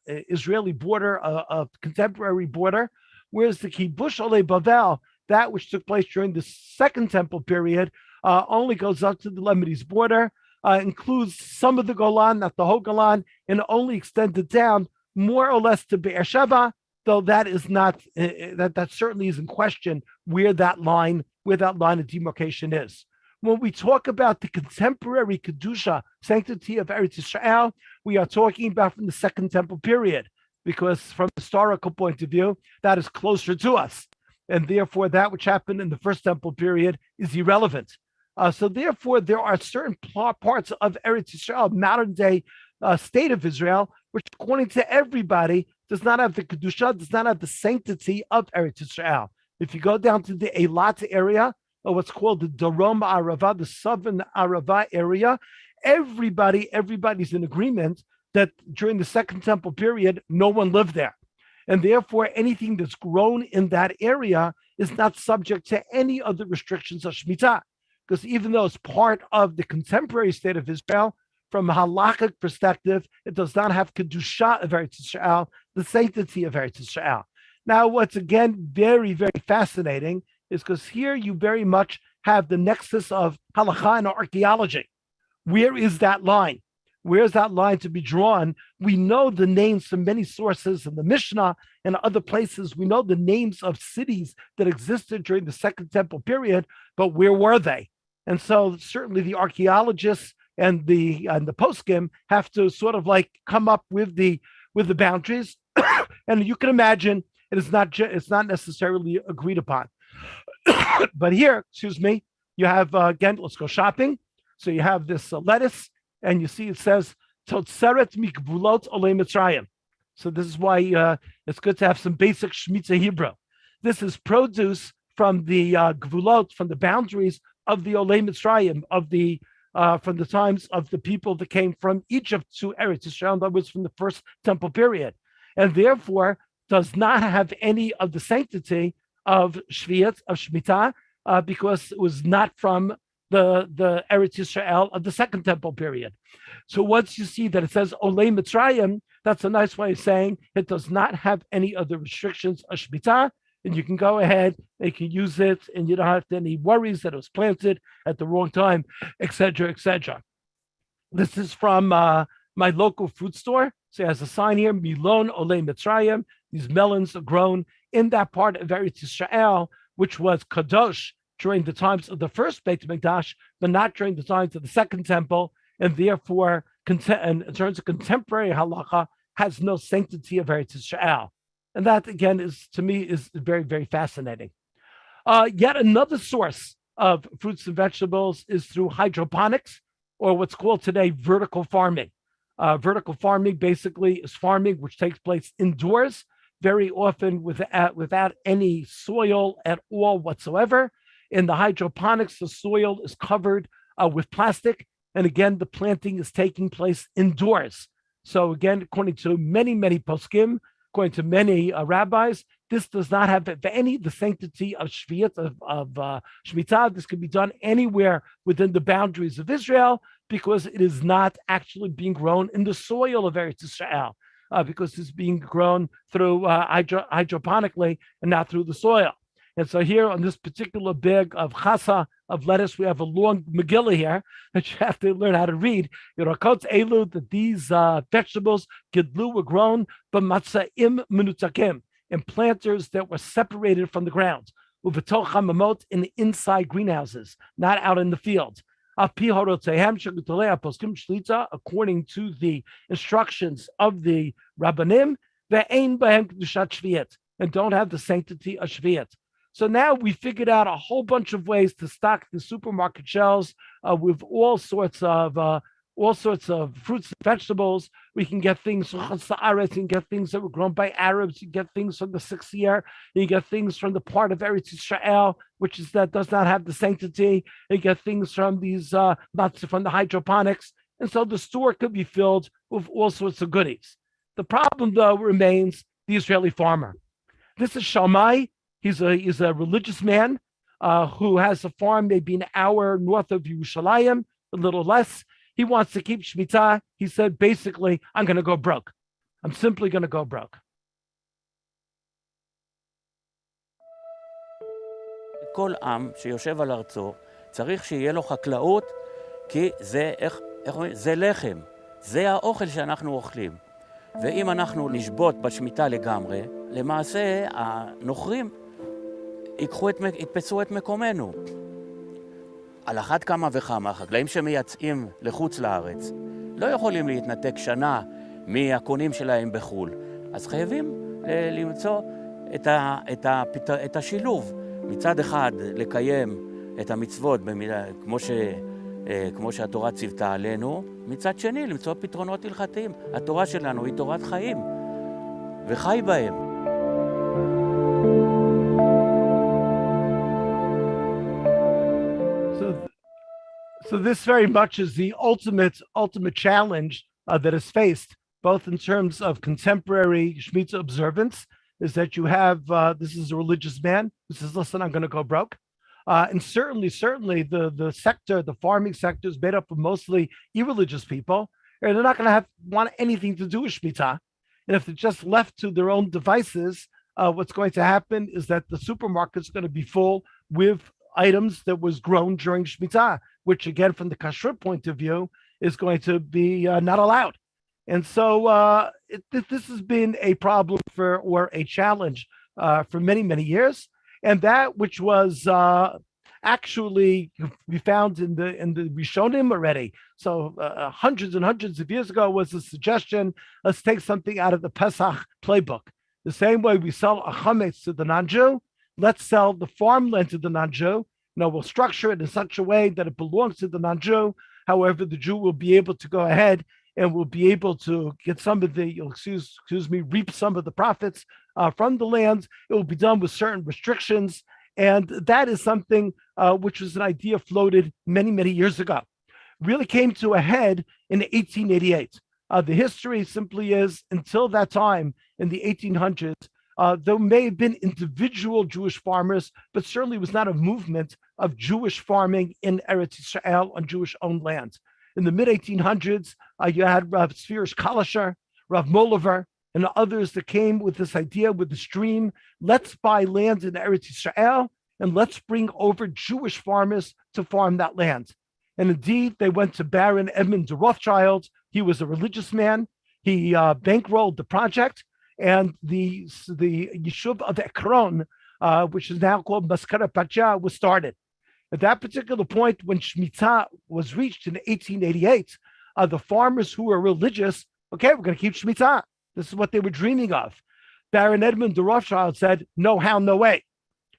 Israeli border, a contemporary border, whereas the Kibush Olei Bavel, that which took place during the Second Temple period, only goes up to the Lemidis border, includes some of the Golan, not the whole Golan, and only extended down more or less to Beersheba, though that is not that certainly is in question where that line of demarcation is. When we talk about the contemporary Kedusha, sanctity of Eretz Yisrael, we are talking about from the Second Temple period, because from a historical point of view, that is closer to us. And therefore, that which happened in the First Temple period is irrelevant. So therefore, there are certain parts of Eretz Yisrael, modern day state of Israel, which according to everybody does not have the Kedusha, does not have the sanctity of Eretz Yisrael. If you go down to the Eilat area, or what's called the Darom Arava, the southern Arava area, everybody's in agreement that during the Second Temple period, no one lived there. And therefore, anything that's grown in that area is not subject to any other restrictions of Shmitta. Because even though it's part of the contemporary state of Israel, from a halakhic perspective, it does not have Kedusha of Eretz Yisrael, the sanctity of Eretz Yisrael. Now, what's again very, very fascinating is because here you very much have the nexus of halakha and archaeology. Where is that line? Where is that line to be drawn? We know the names from many sources in the Mishnah and other places. We know the names of cities that existed during the Second Temple period, but where were they? And so certainly the archaeologists and the poskim have to sort of like come up with the boundaries. And you can imagine it's not necessarily agreed upon. But here, you have, again, let's go shopping. So you have this lettuce, and you see it says, Totzeret mikbulot olei Mitzrayim. So this is why it's good to have some basic Shmitta Hebrew. This is produce from the gvulot, from the boundaries of the olei Mitzrayim, from the times of the people that came from Egypt to Eretz Yisrael, that was from the First Temple period. And therefore, does not have any of the sanctity of Shviat, of Shmita, because it was not from the Eretz Yisrael of the Second Temple period. So once you see that it says Olei Mitzrayim, that's a nice way of saying it does not have any other restrictions of Shmita, and you can go ahead, and you can use it, and you don't have any worries that it was planted at the wrong time, etc., etc. This is from my local food store. So it has a sign here, Milon Olei Mitzrayim. These melons are grown in that part of Eretz Yisrael, which was Kadosh during the times of the first Beit Mikdash, but not during the times of the Second Temple, and therefore, in terms of contemporary halacha, has no sanctity of Eretz Yisrael. And that, again, is to me is very, very fascinating. Yet another source of fruits and vegetables is through hydroponics, or what's called today vertical farming. Vertical farming basically is farming which takes place indoors, very often without any soil at all whatsoever. In the hydroponics, the soil is covered with plastic. And again, the planting is taking place indoors. So again, according to many, many poskim, according to many rabbis, this does not have any the sanctity of Shviat, of Shmita. This can be done anywhere within the boundaries of Israel because it is not actually being grown in the soil of Eretz Yisrael, because it's being grown through hydroponically and not through the soil. And so here on this particular bag of chasa, of lettuce, we have a long Megillah here that you have to learn how to read. Yerakot elu, that these vegetables, gidlu, were grown, but matzaim menutakim, in planters that were separated from the ground, uvetoch hamamot, in the inside greenhouses, not out in the field. According to the instructions of the Rabbanim, and don't have the sanctity of Shviat. So now we figured out a whole bunch of ways to stock the supermarket shelves with all sorts of all sorts of fruits and vegetables. We can get things from Chutz, you can get things that were grown by Arabs, you get things from the 6th year, you get things from the part of Eretz Yisrael, which is that does not have the sanctity, you get things from these from the hydroponics, and so the store could be filled with all sorts of goodies. The problem, though, remains the Israeli farmer. This is Shalmai. He's a religious man who has a farm maybe an hour north of Yerushalayim, a little less. He wants to keep Shmita. He said, basically, I'm going to go broke. I'm simply going to go broke. כל עם שיושב על ארצו צריך שיהיה לו חקלאות, כי זה לחם, זה האוכל שאנחנו אוכלים. ואם אנחנו נשבות בשמיטה לגמרי, למעשה הנוכרים יתפסו את מקומנו. על אחת כמה וכמה, חקלאים שמייצאים לחוץ לארץ, לא יכולים להתנתק שנה מהקונים שלהם בחול. אז חייבים למצוא את השילוב. מצד אחד לקיים את המצוות כמו שהתורה ציוותה עלינו, מצד שני למצוא פתרונות הלכתיים. התורה שלנו היא תורת חיים, וחי בהם. So this very much is the ultimate challenge that is faced, both in terms of contemporary Shemitah observance, is that you have, this is a religious man who says, listen, I'm going to go broke. And certainly the sector, the farming sector is made up of mostly irreligious people, and they're not going to want anything to do with Shemitah. And if they're just left to their own devices, what's going to happen is that the supermarket's going to be full with items that was grown during Shmitah, which again, from the kashrut point of view, is going to be not allowed. And so this has been a problem or a challenge for many, many years. And that which was actually we found in the Rishonim already. So hundreds and hundreds of years ago was a suggestion, let's take something out of the Pesach playbook. The same way we sell a chametz to the non-Jew, let's sell the farmland to the non-Jew. We'll structure it in such a way that it belongs to the non-Jew. However, the Jew will be able to go ahead and will be able to get some of the, reap some of the profits from the lands. It will be done with certain restrictions. And that is something which was an idea floated many, many years ago. Really came to a head in 1888. The history simply is, until that time in the 1800s, there may have been individual Jewish farmers, but certainly was not a movement of Jewish farming in Eretz Yisrael on Jewish-owned land. In the mid-1800s, you had Rav Tzvirish Kalisher, Rav Moliver, and others that came with this idea with the stream, let's buy land in Eretz Yisrael, and let's bring over Jewish farmers to farm that land. And indeed, they went to Baron Edmund de Rothschild. He was a religious man. He bankrolled the project, and the Yishuv of Ekron, which is now called Maskara Pacha, was started. At that particular point, when Shmitah was reached in 1888, the farmers who were religious, okay, we're going to keep Shmitah. This is what they were dreaming of. Baron Edmund de Rothschild said, no how, no way.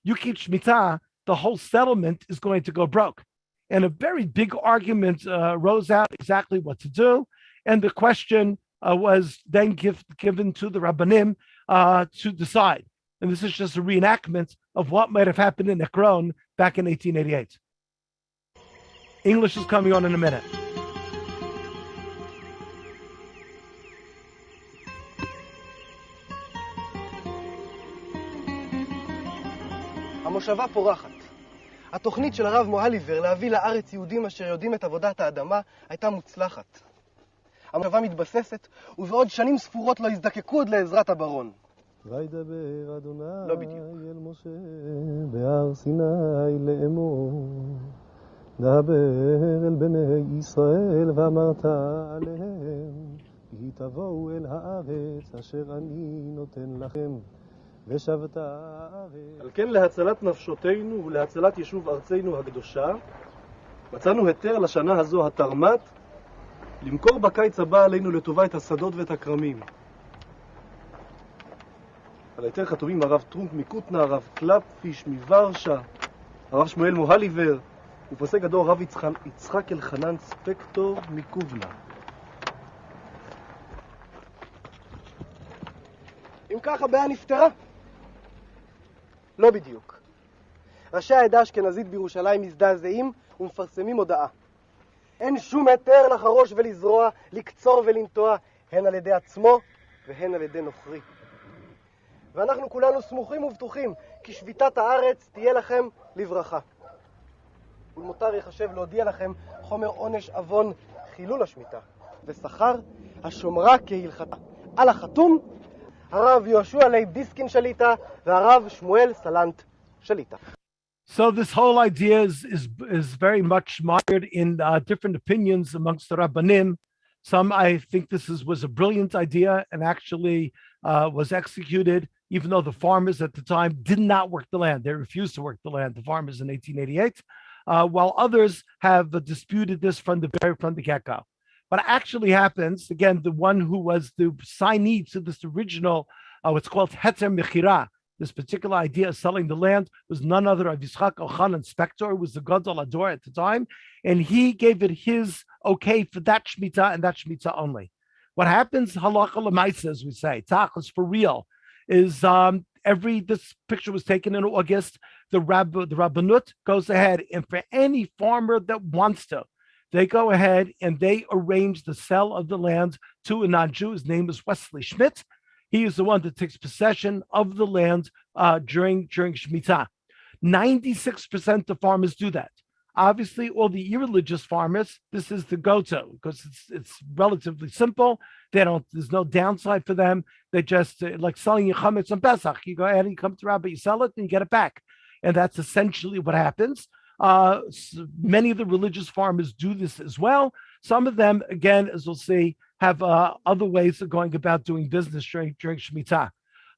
You keep Shmitah, the whole settlement is going to go broke. And a very big argument rose out exactly what to do. And the question was then given to the Rabbanim to decide. And this is just a reenactment of what might have happened in Ekron back in 1888. English is coming on in a minute. המושבה פורחת. התוכנית של הרב מוהליבר להביא לארץ יהודים אשר יודעים את עבודת האדמה הייתה מוצלחת. המושבה מתבססת, ובעוד שנים ספורות לא יזדקקו עוד לעזרת הברון. וידבר אדוני אל משה בהר סיני לאמור, דבר אל בני ישראל ואמרת עליהם, כי תבואו אל הארץ אשר אני נותן לכם, ושבת הארץ. על כן להצלת נפשותינו ולהצלת יישוב ארצנו הקדושה, מצאנו היתר לשנה הזו התרמת, למכור בקיץ הבא עלינו לטובה את השדות ואת הכרמים. על היתר חתומים הרב טרומפ מקוטנה, הרב קלפפיש מוורשה, הרב שמואל מוהליבר, ופוסק הדור הרב יצחק אלחנן ספקטור מקובנה. אם כך הבעיה נפתרה? לא בדיוק. ראשי העדה האשכנזית בירושלים מזדעזעים ומפרסמים הודעה. אין שום היתר לחרוש ולזרוע, לקצור ולנטוע, הן על ידי עצמו והן על ידי נוכרי. ואנחנו כולנו סמוכים ובטוחים כי שביתת הארץ תהיה לכם לברכה. ולמותר יחשב להודיע לכם חומר עונש אבון חילול השמיטה, ושכר השומרה כהלכתה. על החתום, הרב יהושע לייב דיסקין שליטה והרב שמואל סלנט שליטה. So this whole idea is very much mired in different opinions amongst the Rabbanim. Some, I think was a brilliant idea and actually was executed, even though the farmers at the time did not work the land. They refused to work the land, the farmers in 1888, while others have disputed this from the get-go. What actually happens, again, the one who was the signee to this original, what's called Heter Mechira, this particular idea of selling the land, was none other of Yitzchak Cohn Inspector, who was the Gadol Ador at the time, and he gave it his okay for that Shmitta and that Shmitta only. What happens, halacha l'maisa, as we say, tachlis for real, is this picture was taken in August. The Rabbanut goes ahead, and for any farmer that wants to, they go ahead and they arrange the sale of the land to a non-Jew. His name is Wesley Schmidt. He is the one that takes possession of the land during Shmitta. 96% of farmers do that. Obviously, all the irreligious farmers, this is the go-to because it's relatively simple. There's no downside for them. They just like selling your chametz on Pesach. You go ahead and you come to Rabbi, you sell it, and you get it back. And that's essentially what happens. Many of the religious farmers do this as well. Some of them, again, as we'll see, have other ways of going about doing business during Shemitah.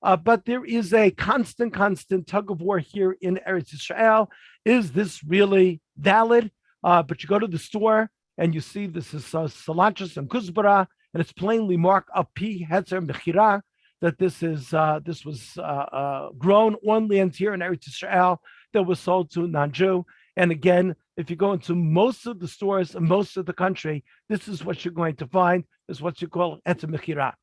But there is a constant tug of war here in Eretz Yisrael. Is this really valid? But you go to the store and you see this is cilantro and kuzbara, and it's plainly marked up P Hetzer Mechira, that this was grown on land here in Eretz Yisrael that was sold to a non-Jew. And again, if you go into most of the stores in most of the country, this is what you're going to find, is what you call Hetzer Mechira.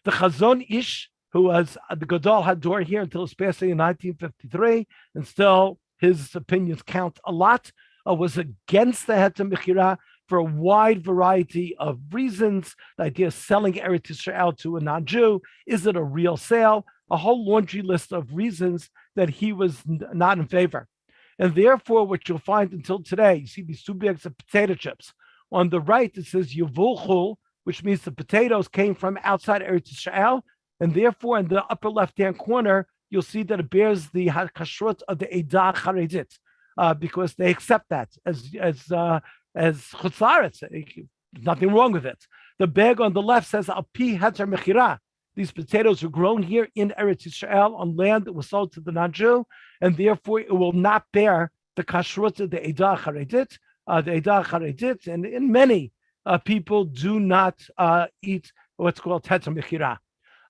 The Chazon Ish, who was the Gadol Hador here until his passing in 1953, and still his opinions count a lot, was against the Hetzer Mechira for a wide variety of reasons. The idea of selling Eretz Yisrael to a non-Jew, is it a real sale? A whole laundry list of reasons that he was not in favor. And therefore, what you'll find until today, you see these two bags of potato chips. On the right, it says Yevulchul, which means the potatoes came from outside Eretz Yisrael. And therefore, in the upper left-hand corner, you'll see that it bears the kashrut of the Eidah Charedit, because they accept that as chutzaretz. There's nothing wrong with it. The bag on the left says Alpi Hetzer Mechira. These potatoes are grown here in Eretz Yisrael on land that was sold to the non-Jew, and therefore it will not bear the kashrut of the Eidah Charedit. And many people do not eat what's called Hetzer Mechira.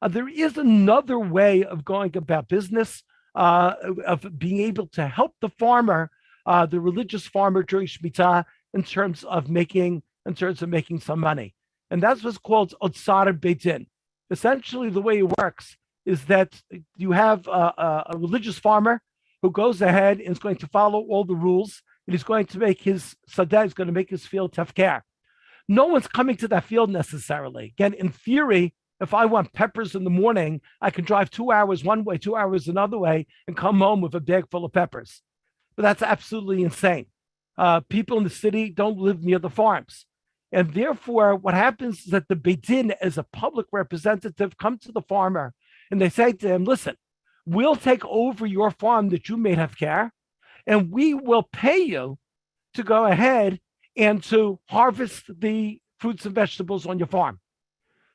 There is another way of going about business, of being able to help the farmer, the religious farmer during Shmittah, in terms of making some money, and that's what's called Otsar Beit Din. Essentially, the way it works is that you have a religious farmer who goes ahead and is going to follow all the rules, and he's going to make his sadeh, he's going to make his field tefker. No one's coming to that field necessarily. Again, in theory, if I want peppers in the morning, I can drive 2 hours one way, 2 hours another way, and come home with a bag full of peppers. But that's absolutely insane. People in the city don't live near the farms. And therefore, what happens is that the Beit Din, as a public representative, come to the farmer and they say to him, listen, we'll take over your farm that you made hefker, and we will pay you to go ahead and to harvest the fruits and vegetables on your farm.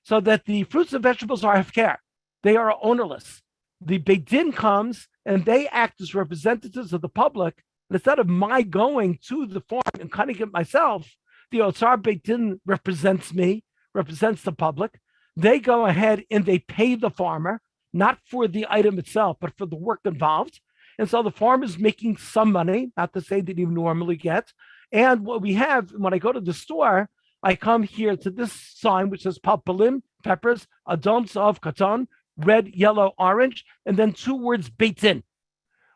So that the fruits and vegetables are hefker. They are ownerless. The Beit Din comes and they act as representatives of the public. And instead of my going to the farm and cutting it myself, the Otsar Beit Din represents me, represents the public. They go ahead and they pay the farmer, not for the item itself, but for the work involved. And so the farmer is making some money, not to say that he normally gets, And what we have, when I go to the store, I come here to this sign, which says palpalim, peppers, adon, zav, katon, red, yellow, orange, and then 2 words baked in.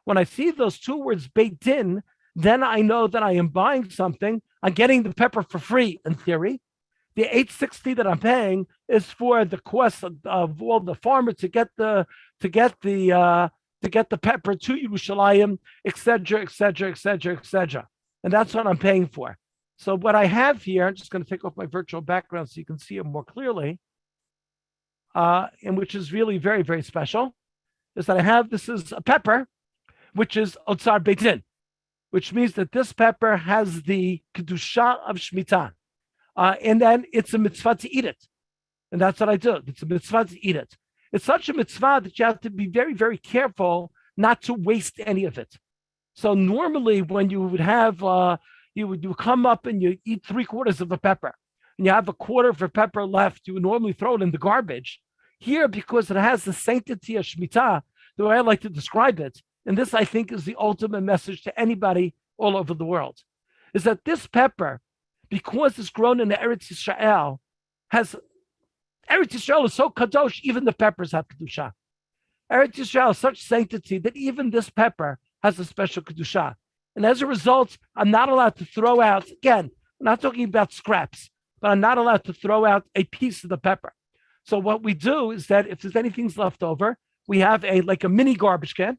When I see those 2 words baked in, then I know that I am buying something. I'm getting the pepper for free, in theory. The $8.60 that I'm paying is for the cost of all the farmer to get the pepper to Yerushalayim, etc., etc., etc., etc. And that's what I'm paying for. So what I have here, I'm just going to take off my virtual background so you can see it more clearly, and which is really very, very special, is that this is a pepper, which is Otsar Beitin, which means that this pepper has the Kedusha of Shmitta. And then it's a mitzvah to eat it. And that's what I do. It's a mitzvah to eat it. It's such a mitzvah that you have to be very, very careful not to waste any of it. So normally when you would have, you would come up and you eat 3/4 of a pepper and you have 1/4 of a pepper left, you would normally throw it in the garbage. Here, because it has the sanctity of Shmitta, the way I like to describe it, and this I think is the ultimate message to anybody all over the world, is that this pepper, because it's grown in the Eretz Yisrael, Eretz Yisrael is so kadosh, even the peppers have kedusha. Eretz Yisrael is such sanctity that even this pepper has a special kedusha. And as a result, I'm not allowed to throw out, again, I'm not talking about scraps, but I'm not allowed to throw out a piece of the pepper. So what we do is that if there's anything's left over, we have a mini garbage can,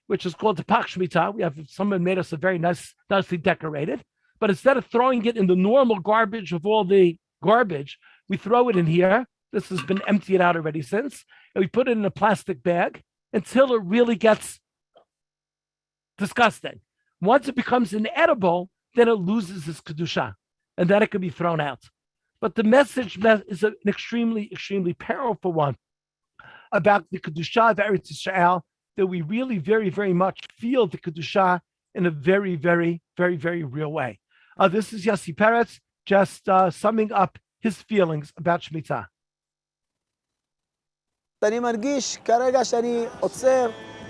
which is called the Pak Shmita. We have someone made us a very nicely decorated. But instead of throwing it in the normal garbage of all the garbage, we throw it in here. This has been emptied out already since. And we put it in a plastic bag until it really gets disgusting. Once it becomes inedible, then it loses its kedusha, and then it can be thrown out. But the message is an extremely, extremely powerful one about the kedusha of Eretz Yisrael, that we really very, very much feel the kedusha in a very, very, very, very real way. This is Yossi Peretz, just summing up his feelings about Shmitta. אני מרגיש כרגע שאני עוצר,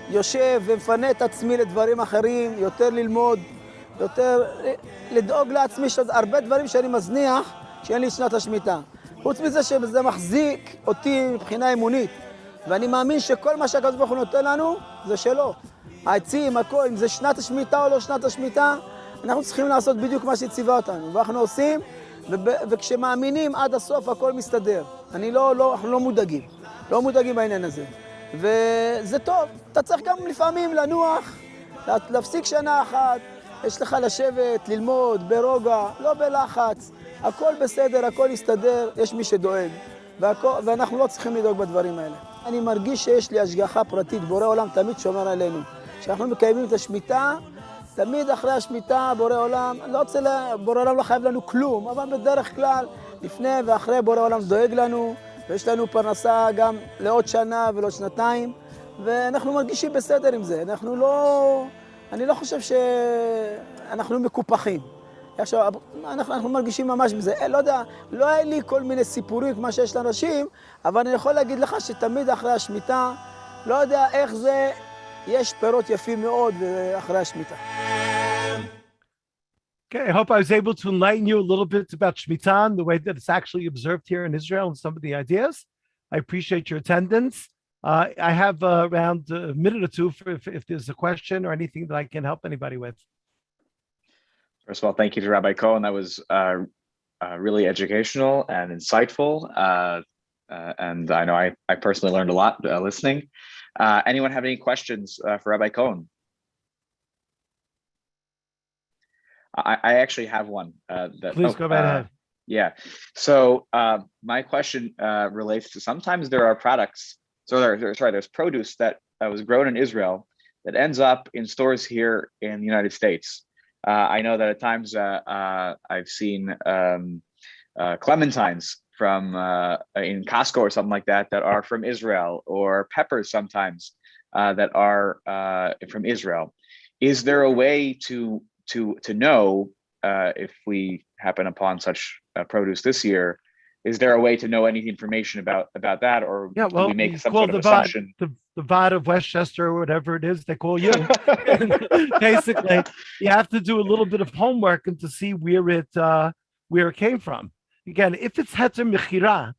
יושב ומפנה את עצמי לדברים אחרים, יותר ללמוד, יותר לדאוג לעצמי, יש הרבה דברים שאני מזניח כשאין לי שנת השמיטה. חוץ מזה שזה מחזיק אותי מבחינה אמונית, ואני מאמין שכל מה שהקדוש ברוך הוא נותן לנו זה שלו. העצים, הכל, אם זה שנת השמיטה או לא שנת השמיטה, אנחנו צריכים לעשות בדיוק מה שציווה אותנו, ואנחנו עושים, וכשמאמינים עד הסוף הכל מסתדר. אנחנו לא מודאגים. לא מודאגים בעניין הזה. וזה טוב, אתה צריך גם לפעמים לנוח, להפסיק שנה אחת, יש לך לשבת, ללמוד, ברוגע, לא בלחץ, הכל בסדר, הכל יסתדר, יש מי שדואג, ואנחנו לא צריכים לדאוג בדברים האלה. אני מרגיש שיש לי השגחה פרטית, בורא עולם תמיד שומר עלינו. כשאנחנו מקיימים את השמיטה, תמיד אחרי השמיטה, בורא עולם, בורא עולם לא חייב לנו כלום, אבל בדרך כלל, לפני ואחרי בורא עולם דואג לנו, ויש לנו פרנסה גם לעוד שנה ולעוד שנתיים, ואנחנו מרגישים בסדר עם זה. אני לא חושב שאנחנו מקופחים. עכשיו, אנחנו מרגישים ממש בזה. לא יודע, לא היה לי כל מיני סיפורים כמו שיש לאנשים, אבל אני יכול להגיד לך שתמיד אחרי השמיטה, לא יודע איך זה, יש פירות יפים מאוד אחרי השמיטה. Okay, I hope I was able to enlighten you a little bit about Shmitta and the way that it's actually observed here in Israel and some of the ideas. I appreciate your attendance. I have around a minute or two if there's a question or anything that I can help anybody with. First of all, thank you to Rabbi Cohn. That was really educational and insightful. And I know I personally learned a lot listening. Anyone have any questions for Rabbi Cohn? I actually have one. Please go right ahead. Yeah. So my question relates to sometimes there are products. So there's produce that was grown in Israel that ends up in stores here in the United States. I know that at times I've seen clementines from in Costco or something like that are from Israel, or peppers sometimes that are from Israel. Is there a way to know if we happen upon such produce this year, is there a way to know any information about that, or Yeah, do well, we make you some call sort of the VOD, assumption? the VOD of Westchester or whatever it is they call you. Basically, you have to do a little bit of homework and to see where it came from. Again, if it's Heter Mechira,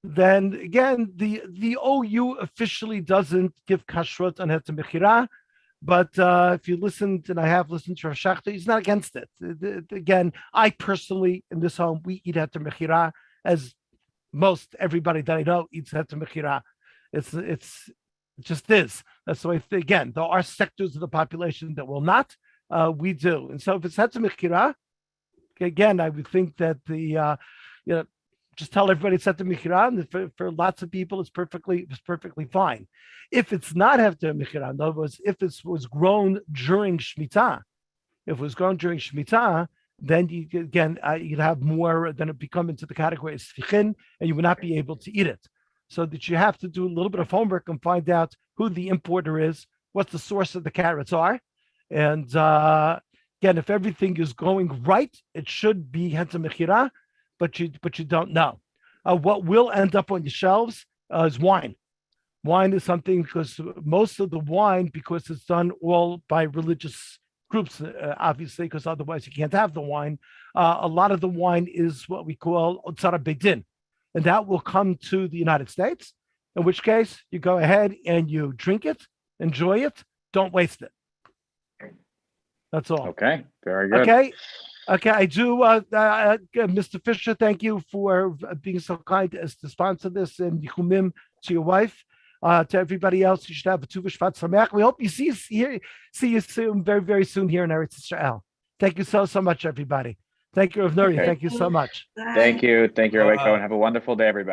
then again the OU officially doesn't give kashrut on Heter Mechira. But if you listened, and I have listened to Rav Schachter, he's not against it. Again, I personally, in this home, we eat Heter Mechira, as most everybody that I know eats Heter Mechira. It just is. That's the way. Again, there are sectors of the population that will not. We do, and so if it's Heter Mechira, again, I would think that just tell everybody it's Heter Mechira, and for lots of people, it's perfectly fine. If it's not Heter Mechira, in other words, if it was grown during Shmitta, then you'd have more, then it become into the category of Sfichin, and you would not be able to eat it. So that you have to do a little bit of homework and find out who the importer is, what the source of the carrots are, and again, if everything is going right, it should be Heter Mechira, but you don't know. What will end up on your shelves is wine. Wine is something, because most of the wine, because it's done all by religious groups, obviously, because otherwise you can't have the wine. A lot of the wine is what we call Otzara Beidin, and that will come to the United States, in which case you go ahead and you drink it, enjoy it, don't waste it. That's all. Okay, very good. Okay, I do, Mr. Fisher, thank you for being so kind as to sponsor this, and Yichumim to your wife. To everybody else, you should have a Tu B'Shvat Sameach. We hope you see you soon, very, very soon here in Eretz Yisrael. Thank you so much, everybody. Thank you, Rav Nuri. Okay. Thank you so much. Thank you, Rabbi Cohn. Have a wonderful day, everybody.